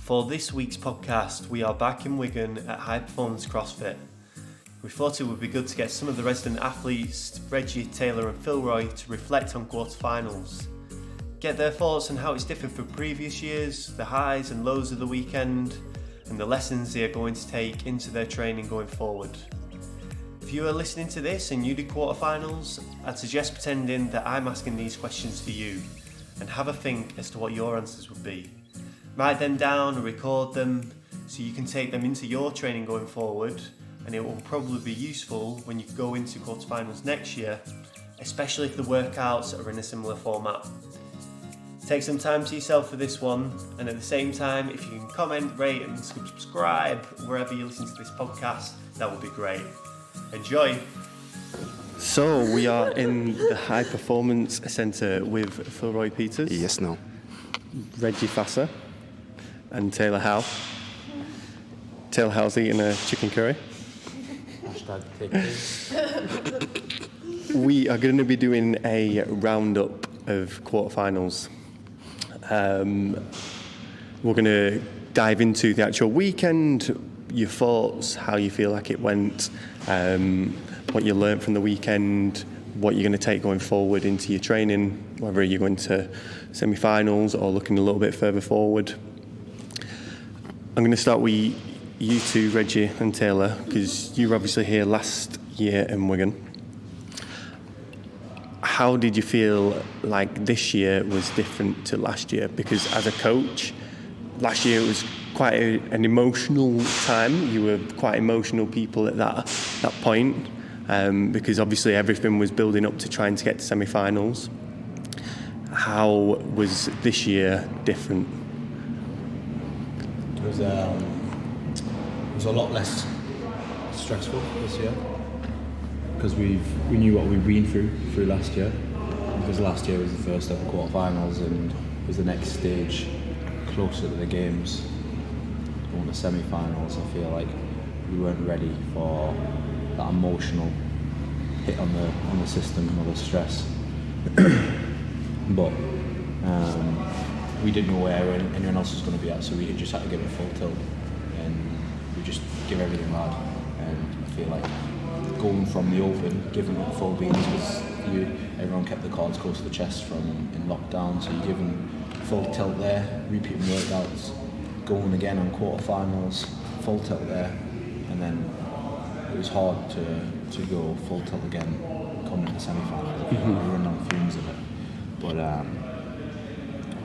For this week's podcast, we are back in Wigan at High Performance CrossFit. We thought it would be good to get some of the resident athletes, Reggie, Tayla and Philroy, to reflect on quarterfinals. Get their thoughts on how it's differed from previous years, the highs and lows of the weekend, and the lessons they are going to take into their training going forward. If you are listening to this and you do quarterfinals, I'd suggest pretending that I'm asking these questions to you and have a think as to what your answers would be. Write them down and record them so you can take them into your training going forward, and it will probably be useful when you go into quarterfinals next year, especially if the workouts are in a similar format. Take some time to yourself for this one, and at the same time, if you can comment, rate and subscribe wherever you listen to this podcast, that would be great. Enjoy! So we are in the High Performance Centre with Philroy Peters. Yes, no. Reggie Fasa and Tayla Howe. Tayla Howe's eating a chicken curry. We are going to be doing a roundup of quarterfinals. We're going to dive into the actual weekend, your thoughts, how you feel like it went, what you learned from the weekend, what you're going to take going forward into your training, whether you're going to semi-finals or looking a little bit further forward. I'm going to start with you two, Reggie and Tayla, because you were obviously here last year in Wigan. How did you feel like this year was different to last year? Because as a coach, last year it was quite an emotional time. You were quite emotional people at that point, because obviously everything was building up to trying to get to semi-finals. How was this year different? It was a lot less stressful this year because we knew what we'd been through last year, because last year was the first ever quarterfinals and was the next stage closer to the games, going to semi-finals. I feel like we weren't ready for that emotional hit on the system or the stress. But we didn't know where anyone else was going to be at, so we just had to give it full tilt and we just give everything hard. And I feel like going from the open, giving it full beans, because everyone kept the cards close to the chest from in lockdown, so you're giving full tilt there, repeating workouts, going again on quarterfinals, full tilt there, and then it was hard to go full tilt again coming into semi-finals. I feel like we were running on fumes of it. But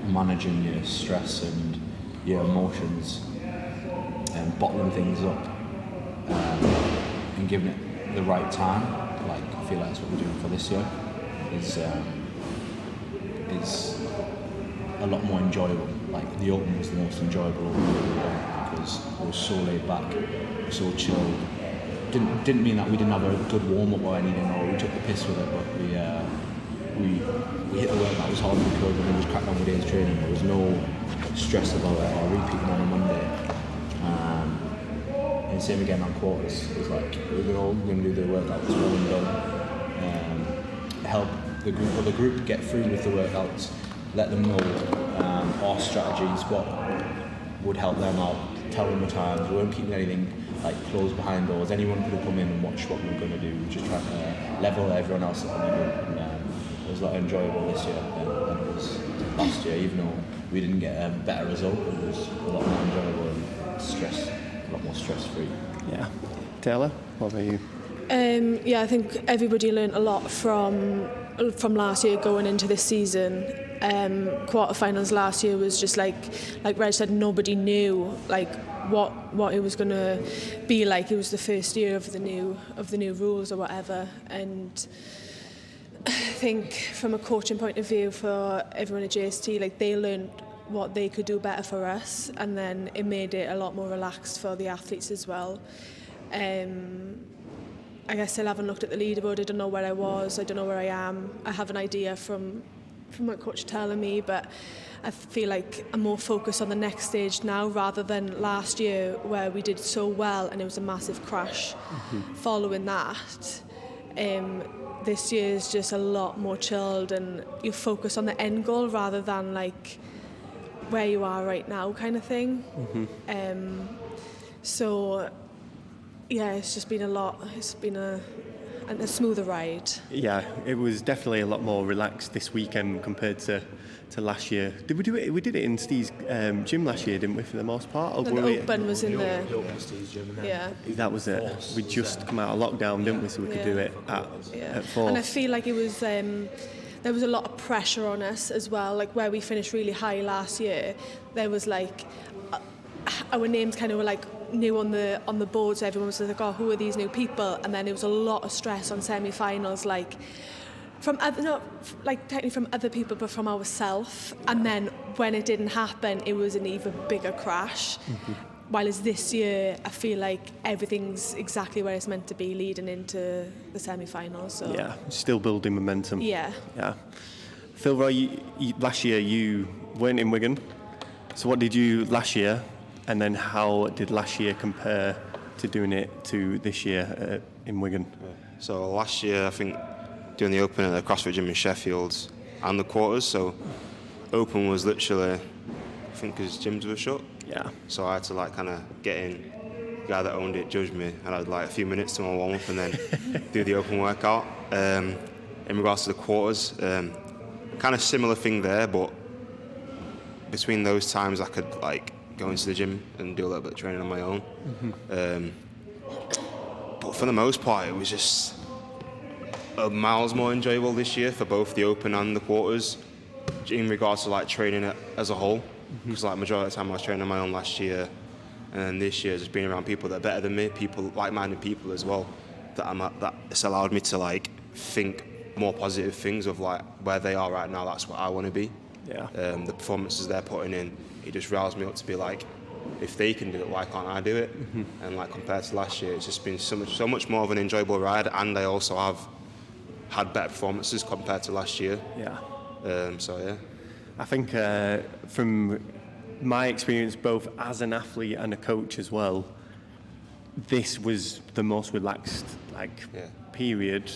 managing your stress and your emotions and bottling things up and giving it the right time, like I feel like that's what we're doing for this year, is a lot more enjoyable. Like the open was the most enjoyable open of the year because it was so laid back, so chilled. Didn't mean that we didn't have a good warm-up or anything, or we took the piss with it, but we hit the work that was hard as we could, and then we just cracked on with day's training. There was no stress about it or repeating on a Monday. And same again on quarters. It was like we're going to do the workouts well and done. Help the group get through with the workouts. Let them know our strategies, what would help them out. Tell them the times. We weren't keeping anything like closed behind doors. Anyone could have come in and watched what we were going to do. We were just trying to level everyone else up in the group. It was a lot enjoyable this year than it was last year, even though we didn't get a better result. It was a lot more enjoyable and a lot more stress-free. Yeah. Tayla, what about you? I think everybody learned a lot from last year going into this season. Quarterfinals last year was just like Reg said, nobody knew like what it was going to be like. It was the first year of the new rules or whatever, and I think from a coaching point of view for everyone at JST, like they learned what they could do better for us, and then it made it a lot more relaxed for the athletes as well. I guess I haven't looked at the leaderboard. I don't know where I was. I don't know where I am. I have an idea from what coach telling me, but I feel like I'm more focused on the next stage now rather than last year where we did so well and it was a massive crash following that. This year is just a lot more chilled and you focus on the end goal rather than like where you are right now kind of thing. So yeah, it's just been a lot. It's been a smoother ride. Yeah, it was definitely a lot more relaxed this weekend compared to last year. Did we do it? We did it in Steve's gym last year, didn't we, for the most part? And the open was in the Steve's gym. yeah. That was it. We just come out of lockdown, didn't we? So we could do it at 4. And I feel like it was there was a lot of pressure on us as well. Like where we finished really high last year, there was like our names kind of were like new on the board, so everyone was like, oh, who are these new people? And then there was a lot of stress on semi-finals, like from other, not like technically from other people, but from ourselves. And then when it didn't happen, it was an even bigger crash. Whereas this year, I feel like everything's exactly where it's meant to be leading into the semi-finals. So. Yeah, still building momentum. Yeah. Philroy, last year you weren't in Wigan. So what did you last year? And then how did last year compare to doing it to this year in Wigan? So last year, I think, doing the Open at the CrossFit gym in Sheffield and the quarters. So Open was literally, I think, because gyms were shut. Yeah. So I had to like kind of get in. The guy that owned it judged me. I had like a few minutes to my warm up and then do the Open workout. In regards to the quarters, kind of similar thing there, but between those times I could like go into the gym and do a little bit of training on my own. But for the most part, it was just miles more enjoyable this year for both the Open and the quarters in regards to like training as a whole. Because like majority of the time I was training on my own last year, and then this year just being around people that are better than me, people like-minded people as well, that it's allowed me to like think more positive things of like where they are right now. That's what I want to be. Yeah. The performances they're putting in, it just riles me up to be like, if they can do it, why can't I do it? And like compared to last year, it's just been so much more of an enjoyable ride, and I also have had better performances compared to last year. Yeah. So yeah. I think from my experience, both as an athlete and a coach as well, this was the most relaxed period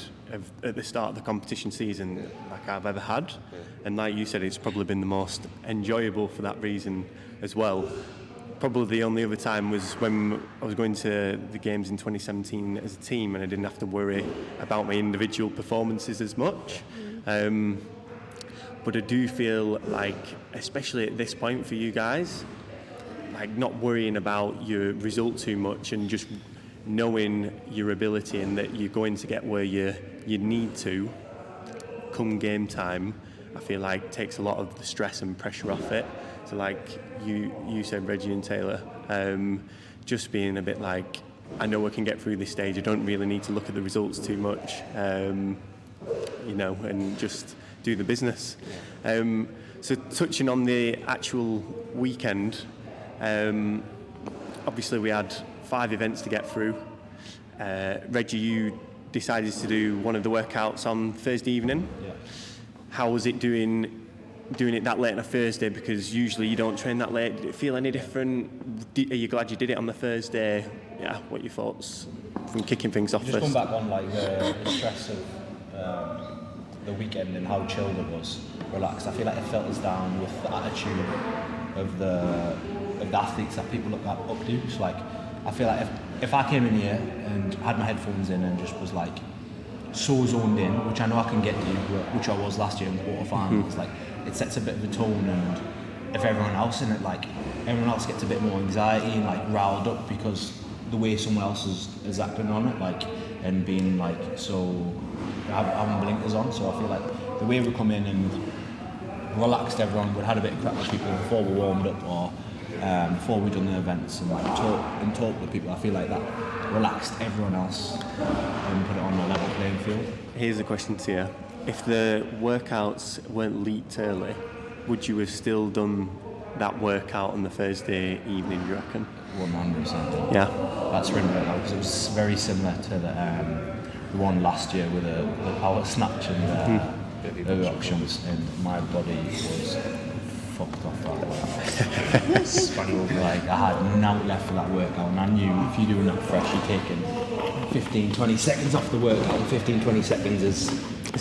at the start of the competition season like I've ever had. And like you said, it's probably been the most enjoyable for that reason as well. Probably the only other time was when I was going to the games in 2017 as a team and I didn't have to worry about my individual performances as much. But I do feel like, especially at this point for you guys, like not worrying about your result too much and just knowing your ability and that you're going to get where you need to come game time, I feel like takes a lot of the stress and pressure off it. So like you said, Reggie and Tayla, just being a bit like, I know I can get through this stage, I don't really need to look at the results too much, and just do the business. So touching on the actual weekend, obviously we had 5 events to get through. Reggie, you decided to do one of the workouts on Thursday evening. Yeah. How was it doing it that late on a Thursday? Because usually you don't train that late. Did it feel any different? Are you glad you did it on the Thursday? Yeah, what are your thoughts from kicking things off Just first? come back on like the stress of the weekend and how chilled it was, relaxed. I feel like it filters down with the attitude of the athletes that people look up to. So like, I feel like if I came in here and had my headphones in and just was like so zoned in, which I know I can get to, which I was last year in the quarterfinals, like it sets a bit of a tone, and if everyone else in it, like everyone else gets a bit more anxiety and like riled up because the way someone else is acting on it, like, and being like so having blinkers on. So I feel like the way we come in and relaxed everyone, we'd had a bit of crack with people before we warmed up or before we'd done the events and like talk with people. I feel like that relaxed everyone else and put it on a level playing field. Here's a question to you. If the workouts weren't leaked early, would you have still done that workout on the Thursday evening, do you reckon? 100%. Yeah. That's really good because it was very similar to the one last year with the power snatch and the options, and my body was fucked off that way. Spangled, like I had nothing left for that workout, and I knew if you're doing that fresh, you're taking 15-20 seconds off the workout, and 15-20 seconds is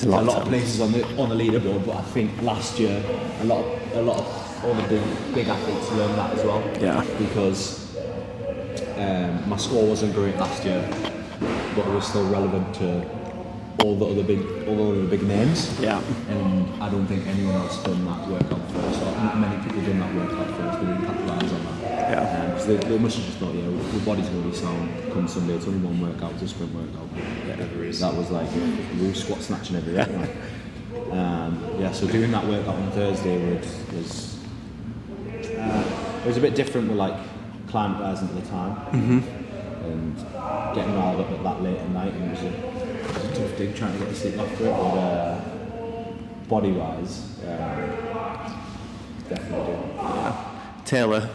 a lot of places on the leaderboard, but I think last year a lot of all the big athletes learned that as well. Yeah. Because my score wasn't great last year, but it was still relevant to all the other big names. Yeah. And I don't think anyone else done that workout first. Or not many people done that workout first. They didn't capitalise on that. Yeah. Because they must have just thought, yeah, your body's going to be sound. Come Sunday, it's only one workout, it's a sprint workout. Yeah. That was like we were squat snatching every day. So doing that workout on Thursday was it was a bit different with like client rising at the time and getting riled up at that late at night, and it was a tough dig trying to get the sleep after it. But body wise, definitely do. Tayla,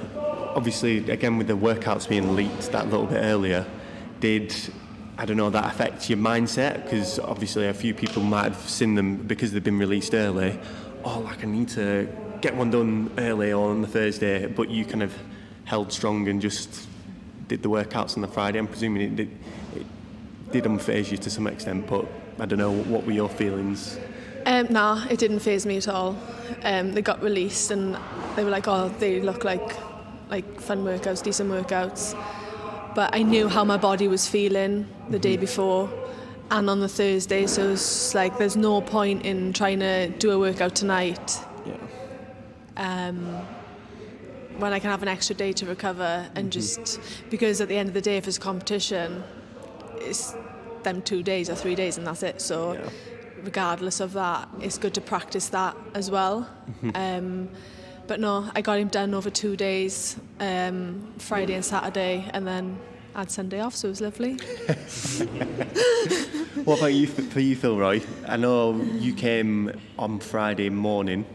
obviously, again with the workouts being leaked that little bit earlier, did, I don't know, that affect your mindset? Because obviously a few people might have seen them because they've been released early. Oh, like I need to get one done early or on the Thursday, but you kind of held strong and just did the workouts on the Friday. I'm presuming it did unfaze you to some extent, but I don't know, what were your feelings? Nah, it didn't faze me at all. They got released and they were like, oh, they look like fun workouts, decent workouts. But I knew how my body was feeling the day before and on the Thursday, so it's like there's no point in trying to do a workout tonight when I can have an extra day to recover and just, because at the end of the day, if it's a competition, it's them 2 days or 3 days and that's it. So regardless of that, it's good to practice that as well. But no, I got him done over 2 days, Friday and Saturday, and then I had Sunday off, so it was lovely. What about you, for you, Philroy? I know you came on Friday morning,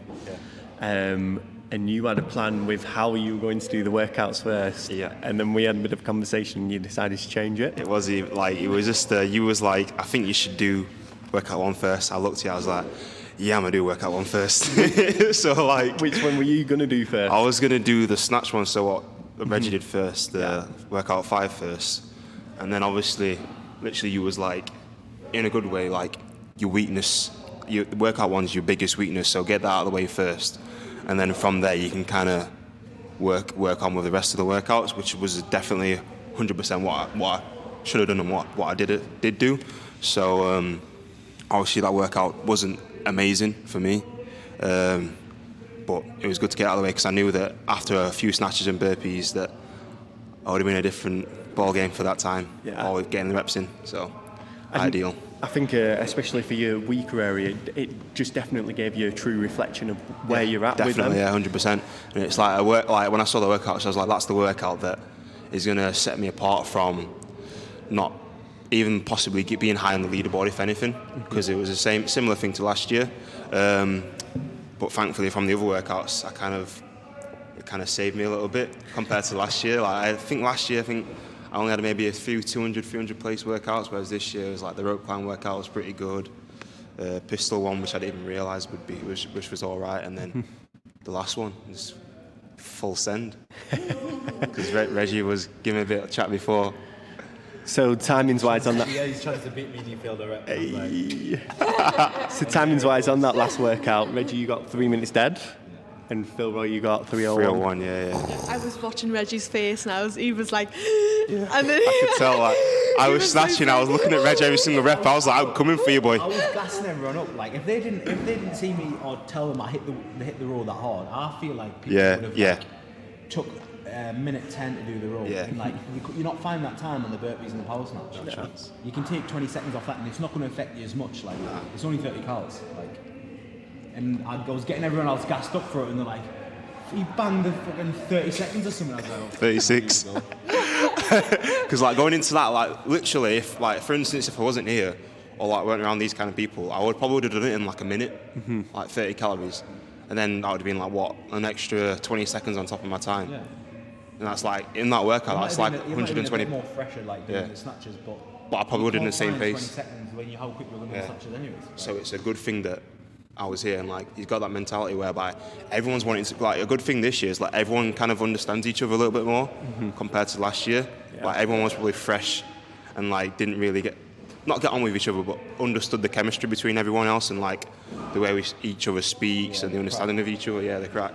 and you had a plan with how you were going to do the workouts first. Yeah. And then we had a bit of conversation and you decided to change it. It was just, you was like, I think you should do workout one first. I looked at you, I was like, yeah, I'm going to do workout one first. So like... Which one were you going to do first? I was going to do the snatch one, so what Reggie did first, the workout 5 first. And then obviously, literally you was like, in a good way, like, your weakness, the workout one's your biggest weakness, so get that out of the way first. And then from there, you can kind of work on with the rest of the workouts, which was definitely 100% what I should have done and what I did do. So obviously that workout wasn't amazing for me, but it was good to get out of the way because I knew that after a few snatches and burpees that I would have been a different ball game for that time, or getting the reps in. So ideal. I think especially for your weaker area, it just definitely gave you a true reflection of where you're at with them. Definitely, 100%. And it's like when I saw the workouts, I was like, that's the workout that is going to set me apart from not even possibly being high on the leaderboard, if anything, because it was the similar thing to last year. But thankfully, from the other workouts, it kind of saved me a little bit compared to last year. Like I think last year, I only had maybe a few 200, 300 place workouts, whereas this year it was like the rope climb workout was pretty good. Pistol one, which I didn't even realise which was all right, and then the last one was full send because Reggie was giving me a bit of chat before. So timings-wise on that... Yeah, he's trying to beat me, do you feel the rep? So timings-wise on that last workout, Reggie, you got 3 minutes dead, and Philroy, you got 3:01. 3:01, yeah. I was watching Reggie's face and he was like... And then I could tell, like, I was snatching, I was looking at Reggie every single rep, I was like, I'm coming for you, boy. I was gassing everyone up. Like, if they didn't see me or tell them I hit the roll that hard, I feel like people would have took minute 10 to do the roll. Yeah. And like, you're not finding that time on the burpees and the power snatch. No. You can take 20 seconds off that and it's not going to affect you as much. Like, it's only 30 calories. Like, and I was getting everyone else gassed up for it and they're like, he banged the fucking 30 seconds or something. I was like, oh, 36. Because like going into that, like literally, if like for instance, if I wasn't here or like weren't around these kind of people, I would probably have done it in like a minute, like 30 calories, and then that would have been like what, an extra 20 seconds on top of my time. Yeah. And that's like in that workout, that's like 120. A bit more fresher, like doing the snatches, but I probably would have done the same pace. 20 seconds when how quick you're going to do the snatches anyways. So it's a good thing that I was here, and like he's got that mentality whereby everyone's wanting to, like, a good thing this year is like everyone kind of understands each other a little bit more compared to last year. Like everyone was probably fresh and like didn't really get not get on with each other, but understood the chemistry between everyone else and like the way each other speaks and the understanding of each other. Yeah, the crack.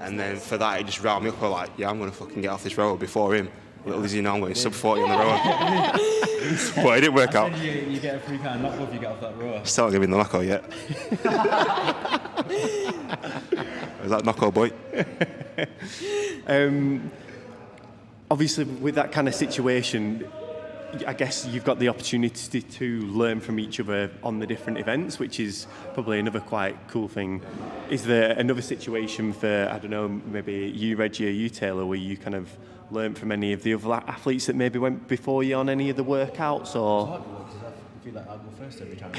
And then for that, it just riled me up. I was like, yeah, I'm going to fucking get off this row before him. Little does he know I'm going sub 40 on the row. But it didn't work out. You get a free kind of knockout if you get off that row. Still not giving the knockout yet. Is that knockout, boy? Obviously, with that kind of situation, I guess you've got the opportunity to learn from each other on the different events, which is probably another quite cool thing. Is there another situation for, I don't know, maybe you, Reggie, or you, Tayla, where you kind of learn from any of the other athletes that maybe went before you on any of the workouts, or? I feel like I go first every time.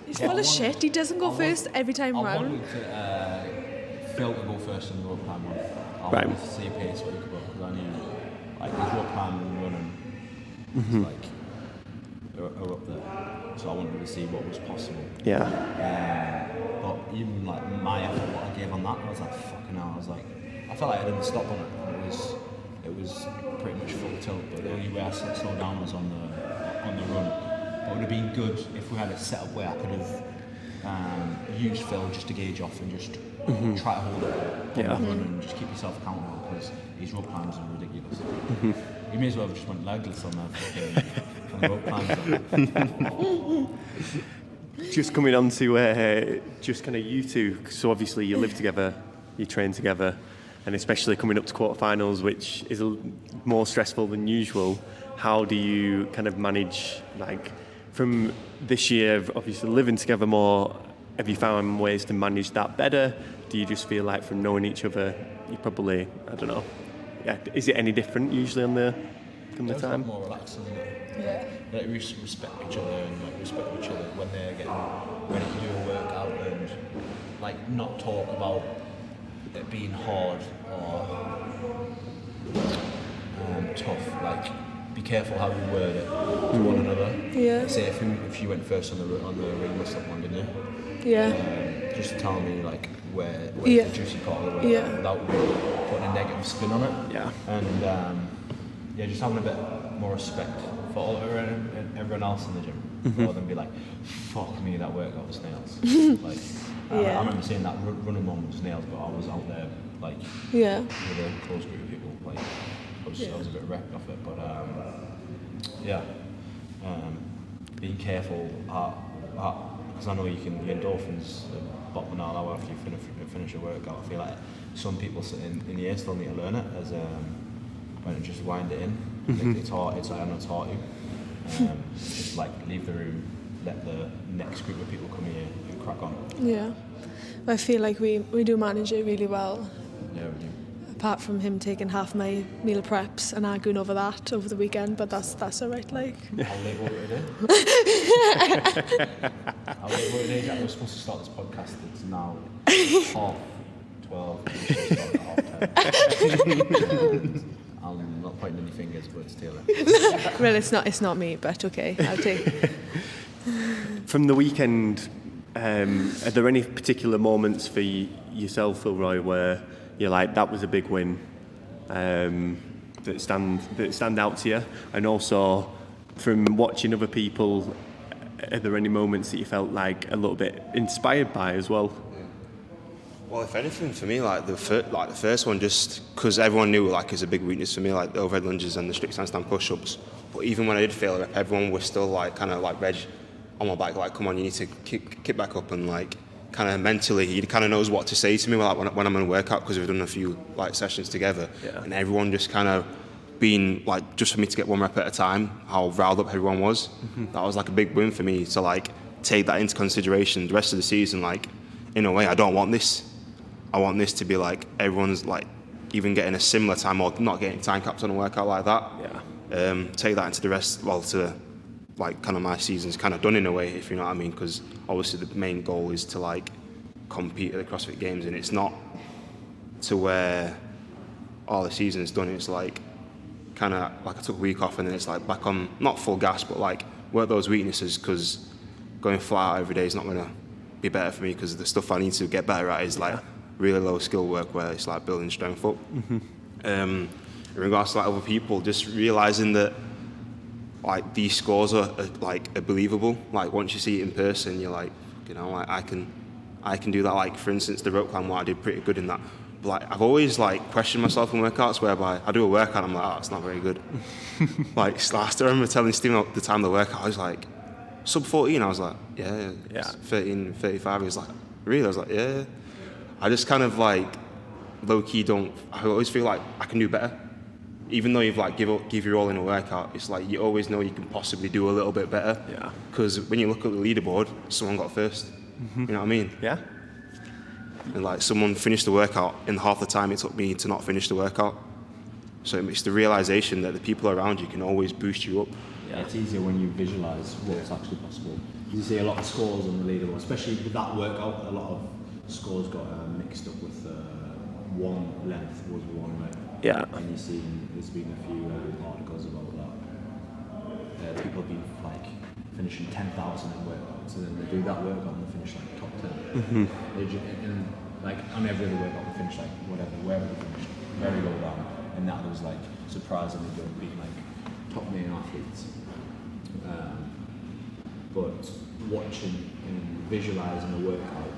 He's full of shit. He doesn't go first every time I round. wanted to Phil to go first in the rope climb one. I Right. wanted to see a pace what he could go, because I knew like his rope climb and running was like are up there. So I wanted to see what was possible. Yeah. But even like my effort, what I gave on that, I was like, fucking hell. I was like, I felt like I didn't stop on it. It was pretty much full tilt. But the only way I slowed down was on the run. But it would have been good if we had a setup where I could have used Phil just to gauge off and just try to hold it on the run and just keep yourself accountable, because these rope climbs are ridiculous. You may as well have just went legless on the rope climbs. Just coming on to just kind of you two, so obviously you live together, you train together, and especially coming up to quarterfinals, which is more stressful than usual. How do you kind of manage, like, from this year, obviously living together more, have you found ways to manage that better? Do you just feel like from knowing each other, you probably, I don't know, yeah, is it any different usually on the time? More relaxed, isn't it? Yeah. Like, we respect each other and like, respect each other when they're getting ready to do a workout, and like not talk about it being hard or tough. Like, be careful how you word it to one another. Yeah. Say if you went first on the ring muscle up one, didn't you? Yeah. Just tell me like where's Yeah. the juicy part of the workout without putting a negative spin on it. Yeah. And just having a bit more respect for all everyone else in the gym, rather than be like, fuck me, that workout was nails. Like, I remember seeing that running one was nails, but I was out there like with a close group of people. Like, I was a bit wrecked off it, but being careful, because I know your endorphins are bottoming out now after you finish a workout. I feel like some people sitting in the air still need to learn it as when it just wind it in. It's hard. It's like, I know it's hard to. Just like leave the room, let the next group of people come here and crack on. Yeah. I feel like we do manage it really well. Yeah, we do. Apart from him taking half my meal preps and arguing over that over the weekend, but that's all right. Like. How late were we today? How late were we today? Jack? We're supposed to start this podcast. It's now 12:30. I'm not pointing any fingers, but it's Tayla. Well, it's not me, but okay, I'll take. From the weekend, are there any particular moments for yourself, Philroy, where you're like, that was a big win, that stand out to you? And also, from watching other people, are there any moments that you felt like a little bit inspired by as well? Well, if anything, for me, like the first one, just because everyone knew like it's a big weakness for me, like the overhead lunges and the strict handstand push-ups. But even when I did fail a rep, everyone was still like kind of like Reg on my back, like, come on, you need to kick back up, and like kind of mentally, he kind of knows what to say to me like when I'm in a workout, because we've done a few like sessions together, and everyone just kind of being like, just for me to get one rep at a time, how riled up everyone was. That was like a big win for me to like take that into consideration the rest of the season. Like, in a way, I don't want this. I want this to be like everyone's like even getting a similar time or not getting time caps on a workout like that. Take that into the rest, to like kind of my season's kind of done in a way, if you know what I mean, because obviously the main goal is to like compete at the CrossFit Games, and it's not to where all the season's done. It's like kind of like I took a week off and then it's like back on, not full gas, but like work those weaknesses, because going flat out every day is not going to be better for me, because the stuff I need to get better at is like really low skill work where it's like building strength up. In regards to like other people, just realising that like these scores are believable. Like once you see it in person, you're like, you know, like I can do that. Like for instance, the rope climb, I did pretty good in that. But like I've always like questioned myself in workouts whereby I do a workout, I'm like, oh, it's not very good. Like last, I remember telling Steven at the time of the workout, I was like, sub 14. I was like, yeah. 13, 35. He was like, really? I was like, yeah. I just kind of like low key I always feel like I can do better. Even though you've like give your all in a workout, it's like you always know you can possibly do a little bit better. Yeah. Because when you look at the leaderboard, someone got first. You know what I mean? Yeah. And like someone finished the workout in half the time it took me to not finish the workout. So it's the realization that the people around you can always boost you up. Yeah, it's easier when you visualise what's actually possible. You see a lot of scores on the leaderboard, especially with that workout. A lot of scores got mixed up with one length was one way. Yeah. And you see there's been a few articles about that. People have been like finishing 10,000 in workouts, and then they do that workout and they finish like top 10. They just, and like on every other workout they finish like wherever they finished, very low down, and that was like surprisingly good, being like top main athletes. But watching and visualising a workout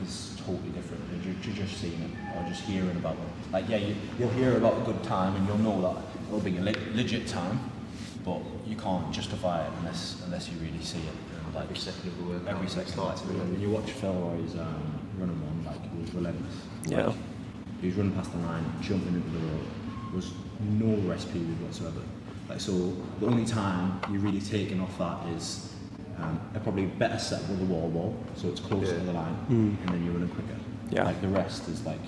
is totally different than just seeing it or just hearing about it. Like you'll hear about a good time and you'll know that it'll be a legit time, but you can't justify it unless you really see it. Like Every second of the workout. every second. Like, when you watch Philroy's running one, like he was relentless. Yeah. Like, he was running past the line, jumping into the road. There was no rest period whatsoever. Like so, the only time you're really taking off that is a probably better set with the wall, so it's closer to the line, and then you're running quicker. Yeah. Like the rest is like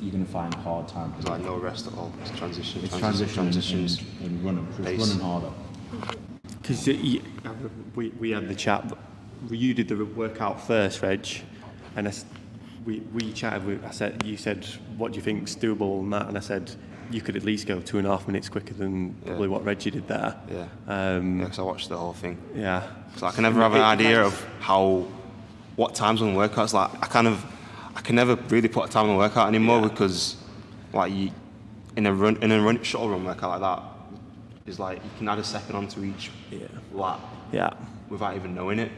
you're going to find a hard time. There's like no rest at all. It's transitions. And running, pace. running harder. Because we had the chat, but you did the workout first, Reg, and we chatted. You said, what do you think's doable and that? And I said, you could at least go 2.5 minutes quicker than probably what Reggie did there. Yeah. Because I watched the whole thing. Yeah. So I can never have an idea of what times on the workouts. Like I can never really put a time on the workout anymore because, like in a shuttle run workout like that, is like you can add a second onto each lap. Yeah. Without even knowing it.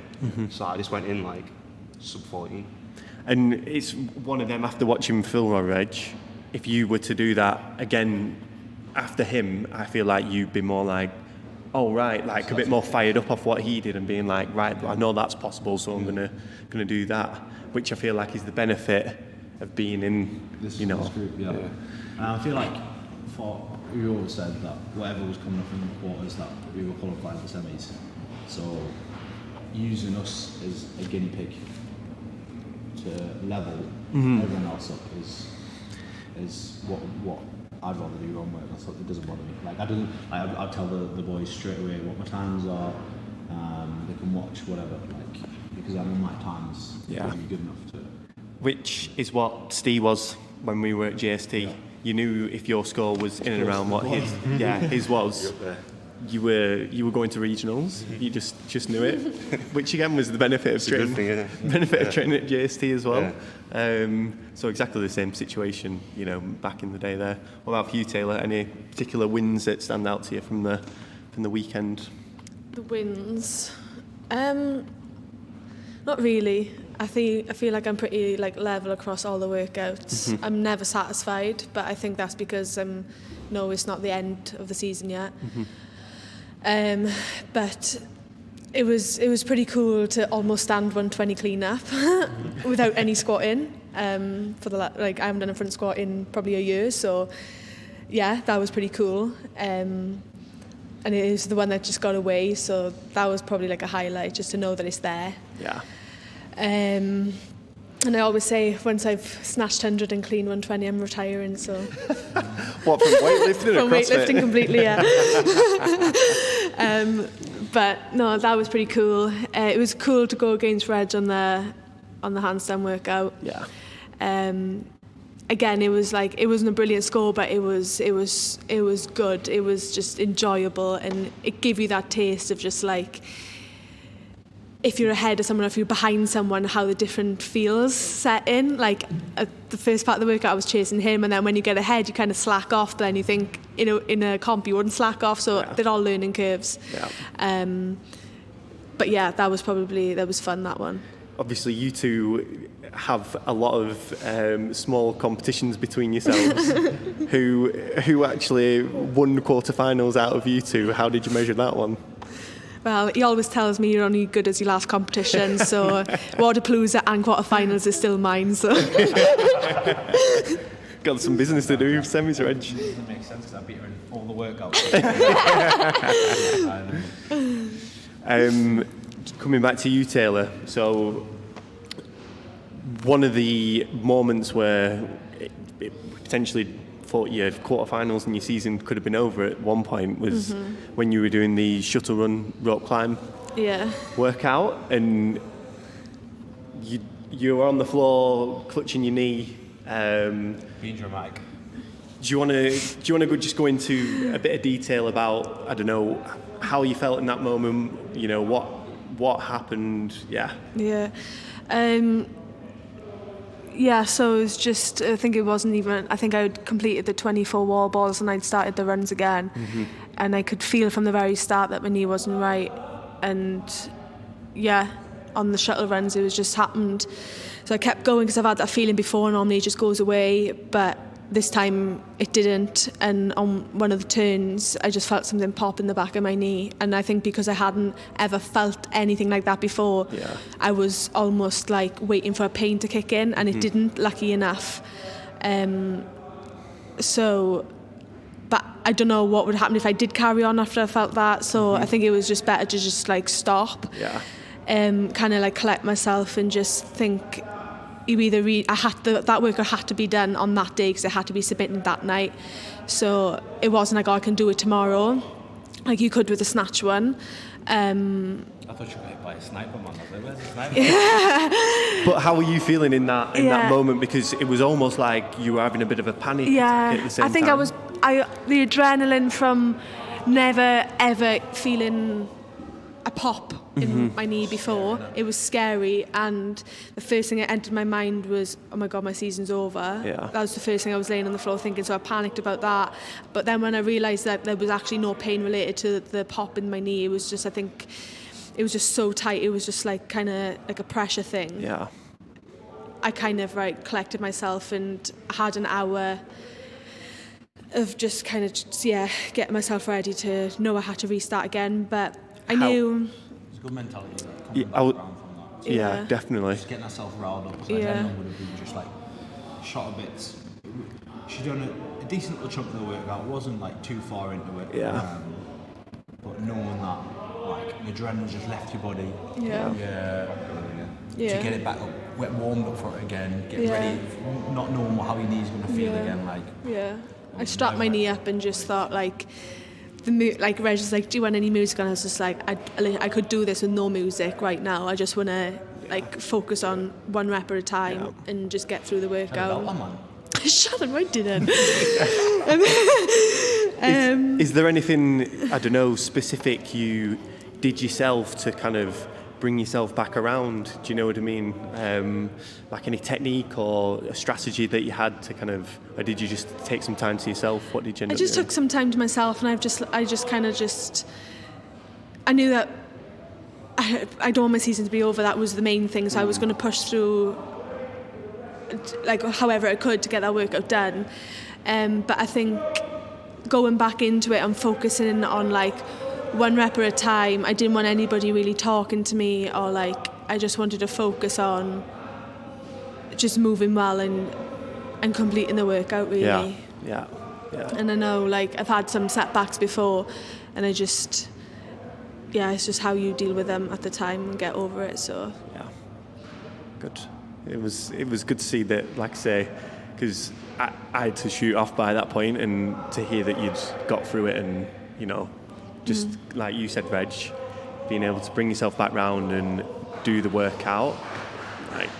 So I just went in like sub 14. And it's one of them after watching Philroy, Reg. If you were to do that again after him, I feel like you'd be more like, oh right, like a bit more fired up off what he did and being like, right, I know that's possible, so I'm gonna do that. Which I feel like is the benefit of being in this group. Yeah. And I feel like we always said that whatever was coming up in the quarters that we were qualified for semis. So using us as a guinea pig to level everyone else up is what I'd rather do on work. It doesn't bother me. Like I'd tell the boys straight away what my times are. They can watch whatever. Like because I know my times will be good enough to. Which is what Steve was when we were at JST. You knew if your score was in and around what his was. You were going to regionals. You just knew it, which again was the benefit of training. Of training at JST as well. Yeah. So exactly the same situation, back in the day there. What about for you, Tayla? Any particular wins that stand out to you from the weekend? The wins, not really. I feel like I'm pretty level across all the workouts. I'm never satisfied, but I think that's because it's not the end of the season yet. But it was pretty cool to almost stand 120 clean up without any squatting. I haven't done a front squat in probably a year, so yeah, that was pretty cool. And it is the one that just got away, so that was probably like a highlight, just to know that it's there. Yeah. And I always say once I've snatched 100 and clean 120, I'm retiring. So what, from weightlifting? From weightlifting completely, yeah. But no, that was pretty cool. It was cool to go against Reg on the handstand workout. Yeah. Again, it wasn't a brilliant score, but it was good. It was just enjoyable, and it gave you that taste of just like if you're ahead of someone or if you're behind someone, how the different feels set in. Like at the first part of the workout I was chasing him, and then when you get ahead you kind of slack off, but then you think, you know, in a comp you wouldn't slack off, so they're all learning curves. But yeah, that was fun, that one. Obviously you two have a lot of small competitions between yourselves. who actually won the quarterfinals out of you two? How did you measure that one? Well, he always tells me you're only good as your last competition, so Waterpalooza and quarterfinals is still mine. So got some business to do, semis, Reg. It doesn't make sense because I beat her in all the workouts. Coming back to you, Tayla. So one of the moments where it potentially thought your quarterfinals and your season could have been over at one point was when you were doing the shuttle run rope climb workout, and you were on the floor clutching your knee. Being dramatic. Do you want to just go into a bit of detail about, I don't know, how you felt in that moment? You know, what happened? Yeah. So it was just, I think I'd completed the 24 wall balls and I'd started the runs again. And I could feel from the very start that my knee wasn't right. And on the shuttle runs it was just happened. So I kept going because I've had that feeling before, normally it just goes away, but this time it didn't. And on one of the turns I just felt something pop in the back of my knee, and I think because I hadn't ever felt anything like that before, I was almost like waiting for a pain to kick in, and it didn't, lucky enough. But I don't know what would happen if I did carry on after I felt that, so I think it was just better to just like stop, kind of like collect myself and just think, that workout had to be done on that day because it had to be submitted that night. So it wasn't like, I can do it tomorrow, like you could with a snatch one. I thought you got hit by a sniper, man. I was like, where's the sniper? But how were you feeling in that moment? Because it was almost like you were having a bit of a panic at the same time. I think the adrenaline from never ever feeling a pop in my knee before. It was scary, and the first thing that entered my mind was, oh my god, my season's over. That was the first thing I was laying on the floor thinking, so I panicked about that. But then when I realised that there was actually no pain related to the pop in my knee, it was just, I think it was just so tight, it was just like kind of like a pressure thing. I kind of collected myself and had an hour of just kind of getting myself ready to know I had to restart again. But I knew it's a good mentality. Definitely. Just getting herself riled up. Because everyone would have been just like shot a bit. She'd done a decent little chunk of the workout. It wasn't like too far into it. But knowing that like the adrenaline just left your body. To get it back up, warmed up for it again, get ready, not knowing how your knee's going to feel again. I strapped my knee up and just thought like Reg was like, do you want any music? And I was just like, I could do this with no music right now. I just want to focus on one rep at a time and just get through the workout. Shut up, I didn't. Is there anything, I don't know, specific you did yourself to kind of bring yourself back around? Do you know what I mean? Like any technique or a strategy that you had to kind of, or did you just take some time to yourself? What did you end up doing? Took some time to myself, and I knew that I don't want my season to be over. That was the main thing, so I was going to push through like however I could to get that workout done. But I think going back into it and focusing on like one rep at a time, I didn't want anybody really talking to me, or like I just wanted to focus on just moving well and completing the workout really. Yeah. And I know like I've had some setbacks before, and I just it's just how you deal with them at the time and get over it. So good. It was good to see that, like I say, because I had to shoot off by that point, and to hear that you'd got through it, and you know, just like you said, Reg, being able to bring yourself back round and do the workout, like.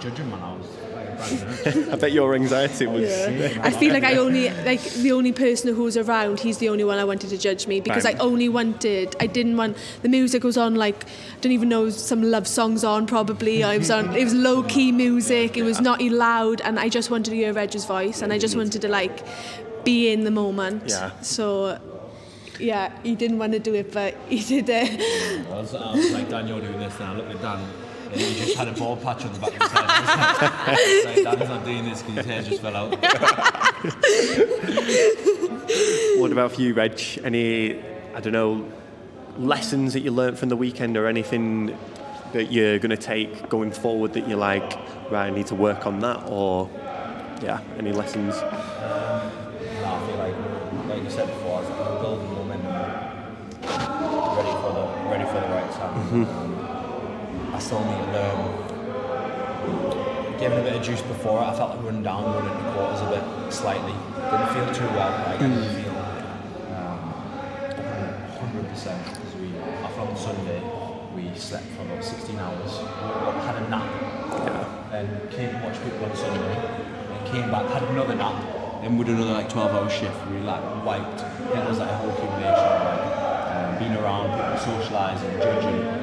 Judging, man, I was like, I bet your anxiety was... Yeah. I feel like the only person who's around, he's the only one I wanted to judge me, because I didn't want, the music was on, like, I don't even know, some love songs on probably, it was low key music, it was not loud, and I just wanted to hear Reggie's voice, and I just wanted to, like, be in the moment. Yeah. So, yeah, he didn't want to do it, but he did it. I was like, Dan, you're doing this, and I looked at Dan, and he just had a bald patch on the back of his head. I was like, Dan's not doing this because his hair just fell out. What about for you, Reg? Any, I don't know, lessons that you learnt from the weekend, or anything that you're going to take going forward that you're like, right, I need to work on that, or, yeah, any lessons? I feel like you said before, I was like, building momentum, ready for the right time. I still need to learn. Giving a bit of juice before it, I felt like running into quarters a bit slightly. Didn't feel too well. Like, I didn't feel 100%, because after on Sunday we slept for about 16 hours. We had a nap, and came to watch people on Sunday, and came back, had another nap. Then we did another like 12-hour shift. We like wiped. It was like a whole accumulation of like being around people, socialising, judging.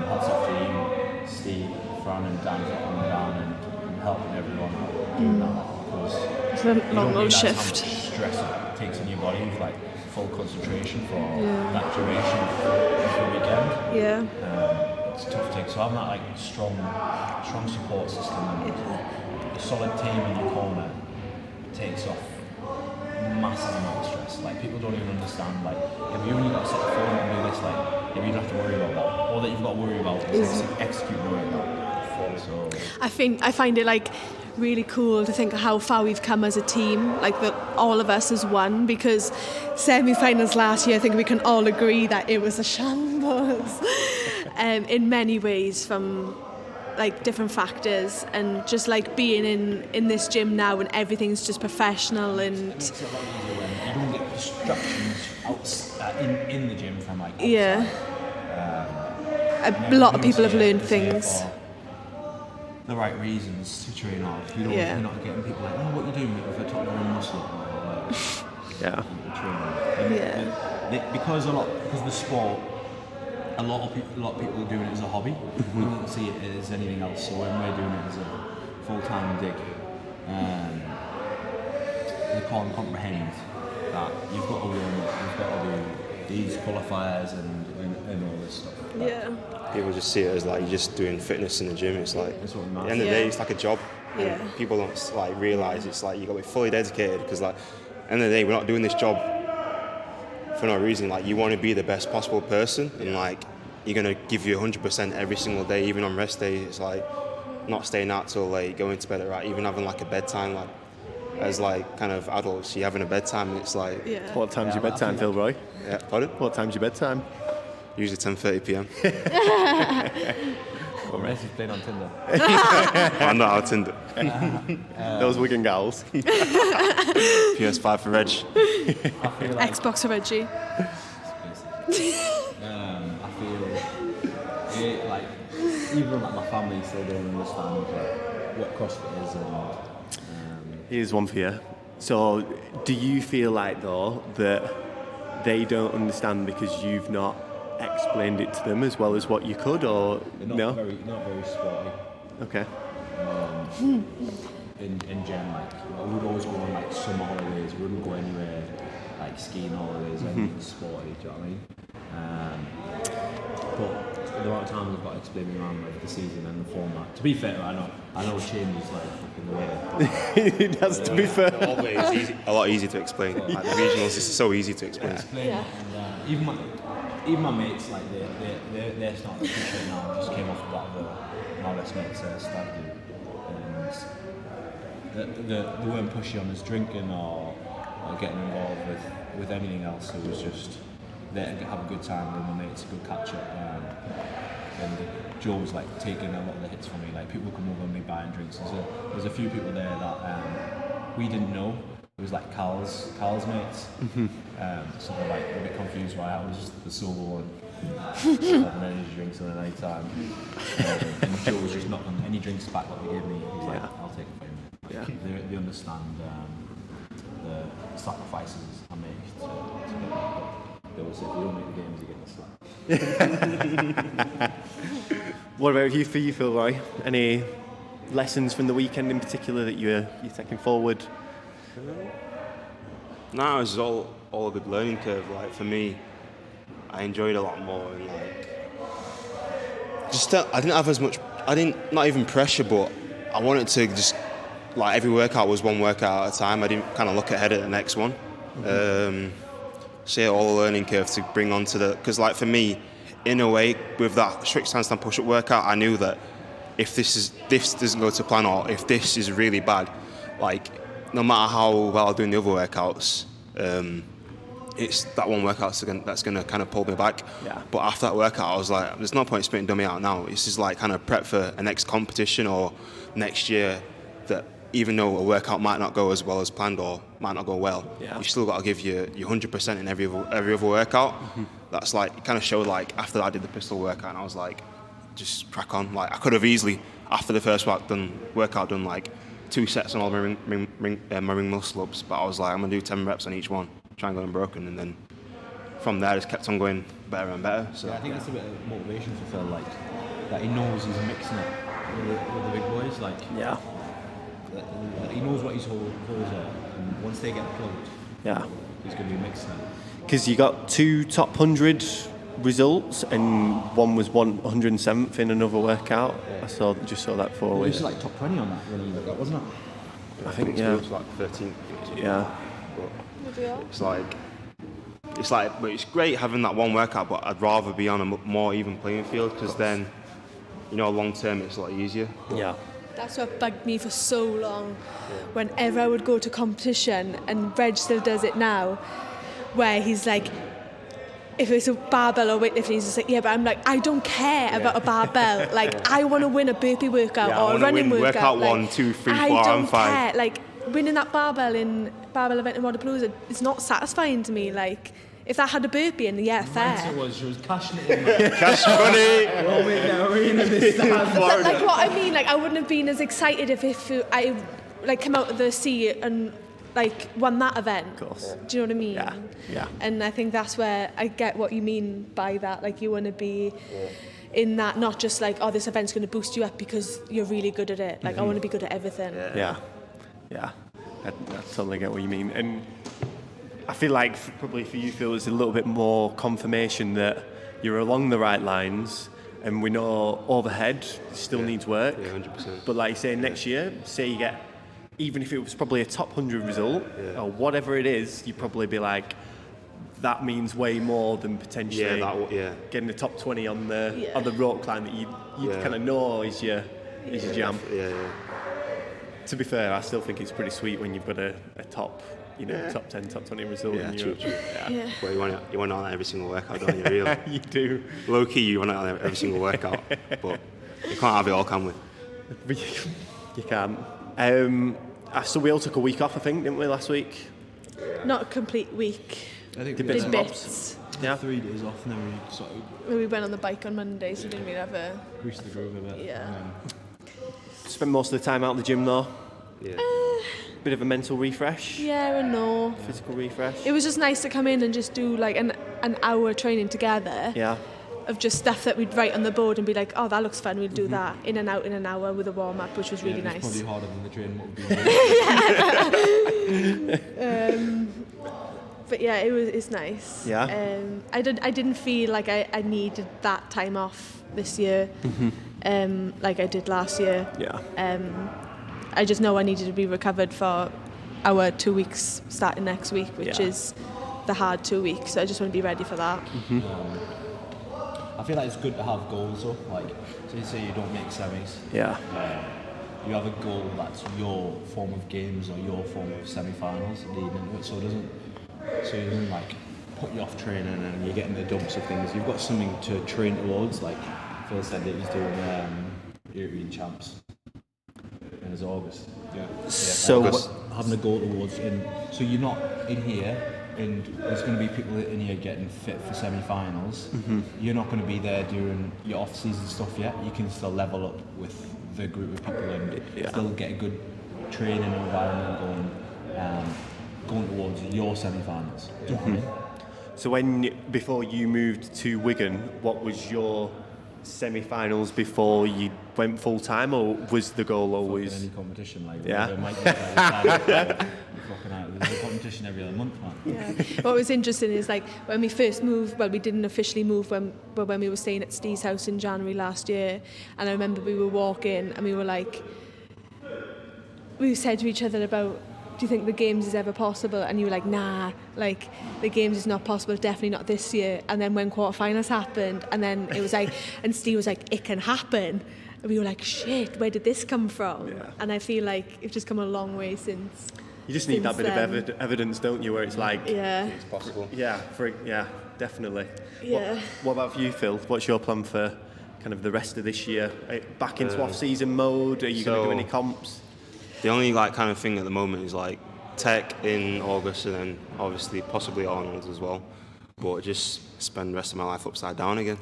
Hats off to you, Steve, Fran, and Dan for coming down and helping everyone out doing that. Because it's a long old shift. How much stress it takes on your body with like full concentration for that duration of the weekend. Yeah. It's a tough thing. So having that like strong support system and a solid team in your corner takes off massive amount of stress. Like, people don't even understand, like, if you only got to set the phone and do this, like, if you don't have to worry about that, all that you've got to worry about is execute the right now. So I find it like really cool to think of how far we've come as a team, like that all of us as one, because semi-finals last year, I think we can all agree that it was a shambles in many ways, from like different factors, and just like being in this gym now and everything's just professional, and it makes it a lot easier when you don't get distractions in the gym from like outside. Yeah. A lot of people have learned things. The right reasons to train hard. You're not getting people like, oh, what are you doing if they're talking about muscle? Because the sport, a lot of people are doing it as a hobby. We don't see it as anything else. So when we're doing it as a full-time gig, they can't comprehend that you've got to learn, you've got to do these qualifiers and all this stuff. People just see it as like you're just doing fitness in the gym. It's like, at the end of the day, it's like a job. And people don't like realise it's like you got to be fully dedicated, because like, at the end of the day, we're not doing this job for no reason. Like, you want to be the best possible person, and like, you're going to give you 100% every single day, even on rest days. It's like not staying out till late, going to bed at right, even having like a bedtime. Like, as like kind of adults, you're having a bedtime, and it's like... What time's your bedtime, Philroy? Yeah, pardon? What time's your bedtime? Usually 10:30 p.m. Unless he's playing on Tinder. I'm not on Tinder. Those Wigan gals. PS5 for Reg. I feel like, Xbox for Reggie. I feel like even like my family still don't understand what CrossFit is, and Here's one for you. So, do you feel like though that they don't understand because you've not explained it to them as well as what you could, or not very sporty. Okay. In gym, like, we would always go on like summer holidays. We wouldn't go anywhere like skiing holidays or anything sporty. Do you know what I mean? But the amount of times I've got to explain around like the season and the format. To be fair, I know it changes like in the way. It has to be fair. Always easy, a lot easier to explain. Like, the regionals is so easy to explain. And, even my mates, like they're starting to appreciate now. I just came off the back of my best mate's stag do, and they weren't pushy on us drinking or getting involved with anything else. It was just there to have a good time with my mates, a good catch up. And Joe was like taking a lot of the hits for me. Like, people come over and me buying drinks. There's a few people there that we didn't know. It was like Carl's mates. So they're like a bit confused why I was the solo one. Having energy drinks on any time. And Joe was just knocking any drinks back that they gave me. He's like, I'll take it for you. Like, they understand the sacrifices I make to get that. But they always say, if you don't make the games, you get the slap. What about you, Philroy? Any lessons from the weekend in particular that you're taking forward? No, it was all a good learning curve. Like for me, I enjoyed a lot more, and like I didn't have as much. Not even pressure, but I wanted to just like every workout was one workout at a time. I didn't kind of look ahead at the next one. So yeah, all the learning curve to bring onto because like for me, in a way, with that strict handstand push-up workout, I knew that if this doesn't go to plan, or if this is really bad, like no matter how well I do in the other workouts, it's that one workout that's going to kind of pull me back. Yeah. But after that workout, I was like, there's no point spitting dummy out now. This is like kind of prep for a next competition or next year, that even though a workout might not go as well as planned or might not go well, you still got to give your 100% in every other workout. That's like, it kind of showed like after I did the pistol workout, and I was like, just crack on. Like I could have easily, after the first workout done like 2 sets on all my ring muscle ups, but I was like, I'm gonna do 10 reps on each one, try and go unbroken, and then from there, I just kept on going better and better. So yeah, I think that's a bit of motivation for Phil, like that he knows he's mixing it with the big boys. Like he knows what his holes are, and once they get plugged, he's going to be mixing it. Because you got 2 top 100 results, and one was 107th in another workout. I just saw that for It was like top 20 on that running, wasn't it? I think it was like 13. Yeah. But but it's great having that one workout, but I'd rather be on a more even playing field, because then, long term it's a lot easier. Yeah. That's what bugged me for so long. Whenever I would go to competition, and Reg still does it now, where he's like, if it's a barbell or weightlifting, he's just like, yeah, but I'm like, I don't care about a barbell. Like, I want to win a burpee workout or a running workout. Workout like, 1, 2, 3, 4, I don't and 5. care. Like, winning that barbell event in Wadapalooza, it's not satisfying to me. Like, if that had a burpee in, fair. She was cashing it in. Cash money. But like what I mean, like I wouldn't have been as excited if I like come out of the sea and like won that event. Of course. Do you know what I mean? Yeah. And I think that's where I get what you mean by that. Like you want to be in that, not just like, oh, this event's going to boost you up because you're really good at it. Like I want to be good at everything. Yeah. I totally get what you mean. And I feel like probably for you, Phil, it's a little bit more confirmation that you're along the right lines, and we know overhead still needs work. Yeah, 100%. But like you say, next year, say you get, even if it was probably a top 100 result, or whatever it is, you'd probably be like, that means way more than potentially getting the top 20 on the rope climb that you kind of know is your jam. Yeah. To be fair, I still think it's pretty sweet when you've got a top, top 10, top 20 result. Yeah, true. Yeah. Well, you want it on every single workout, don't you? Really? You do. Low key, you want it on every single workout, but you can't have it all, can we? You can't. So we all took a week off, I think, didn't we, last week? Not a complete week. I think Did we bits Did and bits. Yeah. 3 days off, and then we sort of We went on the bike on Monday, so we didn't really have a... greased the groove a bit. Yeah. Spent most of the time out in the gym though. Yeah. Bit of a mental refresh. Yeah and no. Physical refresh. It was just nice to come in and just do like an hour training together. Yeah. Of just stuff that we'd write on the board and be like, oh, that looks fun, we'll do that in and out in an hour with a warm-up, which was really it was nice. probably harder than the training would be. But yeah, it's nice. Yeah. I didn't feel like I needed that time off this year, like I did last year. Yeah. I just know I needed to be recovered for our 2 weeks starting next week, which is the hard 2 weeks. So I just want to be ready for that. I feel like it's good to have goals though. Like, say you don't make semis. Yeah. You have a goal that's your form of games or your form of semi-finals leading into it, so it doesn't like put you off training and you're getting the dumps of things. You've got something to train towards. Like Phil said that he's doing European champs in his August. So August, having a goal towards, so you're not in here and there's going to be people in here getting fit for semi-finals. You're not going to be there during your off-season stuff yet. You can still level up with the group of people and still get a good training environment going towards your semi-finals. Do you know what I mean? So before you moved to Wigan, what was your semi-finals before you went full-time, or was the goal always... Any competition, like, yeah. There's a competition every other month, man. Yeah. What was interesting is, like, when we first moved, well, we didn't officially move when we were staying at Steve's house in January last year, and I remember we were walking and we were like, we said to each other about, do you think the Games is ever possible? And you were like, nah, like, the Games is not possible, definitely not this year. And then when quarterfinals happened, and then it was like, and Steve was like, it can happen. And we were like, shit, where did this come from? Yeah. And I feel like it's just come a long way since. You just need that bit of evidence, don't you, where it's like... Yeah. It's possible. Yeah, definitely. Yeah. What about for you, Phil? What's your plan for kind of the rest of this year? Back into off-season mode? Are you going to do any comps? The only like kind of thing at the moment is like tech in August, and then obviously possibly Arnold's as well. But just spend the rest of my life upside down again.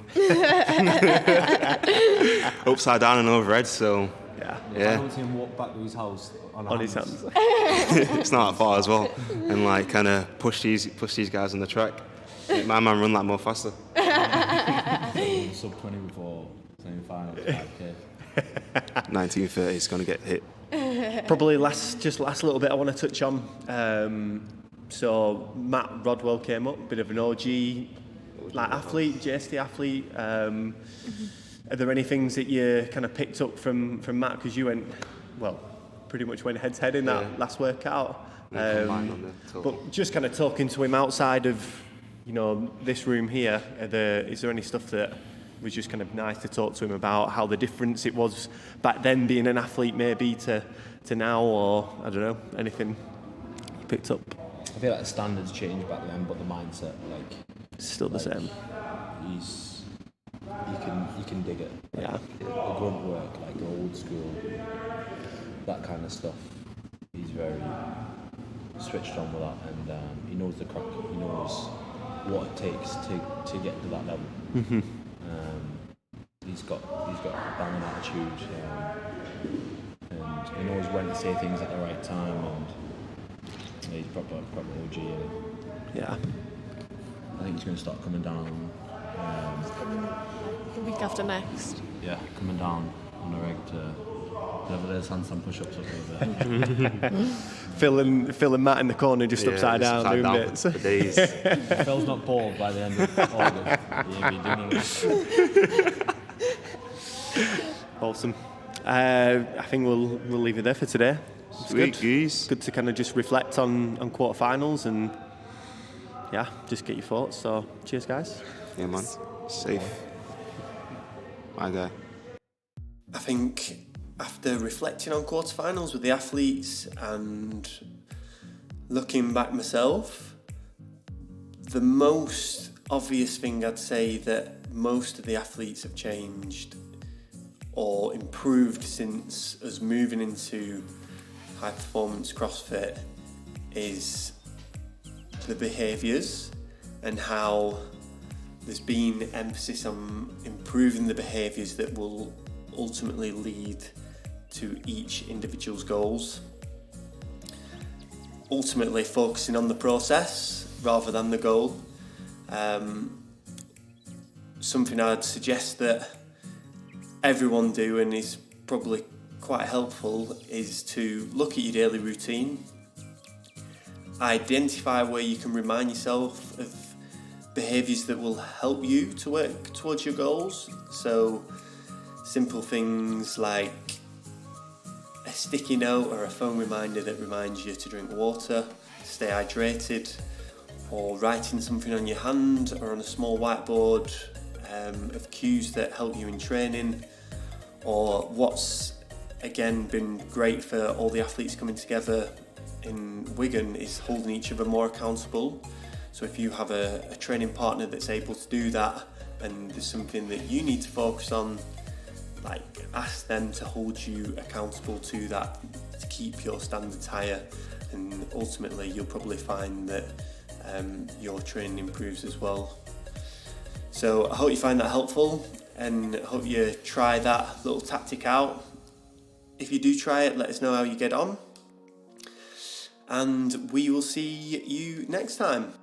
Upside down and overhead, so I yeah. don't see him walk back to his house On his hands. It's not that far as well. And like kind of push these guys on the track. Make my man run like more faster. Sub 20 before semi-finals, 5K. 1930 is going to get hit. Probably last little bit I want to touch on. So Matt Rodwell came up, bit of an OG like athlete, JST athlete. Are there any things that you kind of picked up from Matt, because you pretty much went head to head in that last workout? But just kind of talking to him outside of this room here, is there any stuff that was just kind of nice to talk to him about, how the difference it was back then being an athlete maybe to now, or I don't know, anything you picked up? I feel like the standards changed back then, but the mindset, like, It's still the same. You can dig it. Like, Yeah. The grunt work, like old school, that kind of stuff. He's very switched on with that, and he knows the crack. He knows what it takes to get to that level. Mm-hmm. He's got a banging attitude, and he knows when to say things at the right time, and he's proper OG. And Yeah. I think he's going to start coming down. The week after next. Yeah, coming down on the reg to level his handstand push-ups up over there. Phil and Matt in the corner just upside down doing bits. For days. Phil's not bald by the end of August. He ain't be doing it. Awesome. I think we'll leave it there for today. It's Sweet geese. Good to kind of just reflect on quarterfinals and just get your thoughts. So cheers, guys. Yeah, man. Safe. My guy. I think after reflecting on quarterfinals with the athletes and looking back myself, the most obvious thing I'd say that most of the athletes have changed or improved since us moving into High Performance CrossFit is the behaviours, and how there's been emphasis on improving the behaviours that will ultimately lead to each individual's goals. Ultimately focusing on the process rather than the goal. Something I'd suggest that everyone do, and is probably quite helpful, is to look at your daily routine, identify where you can remind yourself of behaviours that will help you to work towards your goals. So simple things like a sticky note or a phone reminder that reminds you to drink water, stay hydrated, or writing something on your hand or on a small whiteboard of cues that help you in training. Or what's again been great for all the athletes coming together in Wigan is holding each other more accountable. So if you have a training partner that's able to do that, and there's something that you need to focus on, like ask them to hold you accountable to that, to keep your standards higher, and ultimately you'll probably find that your training improves as well. So I hope you find that helpful, and I hope you try that little tactic out. If you do try it, let us know how you get on, and we will see you next time.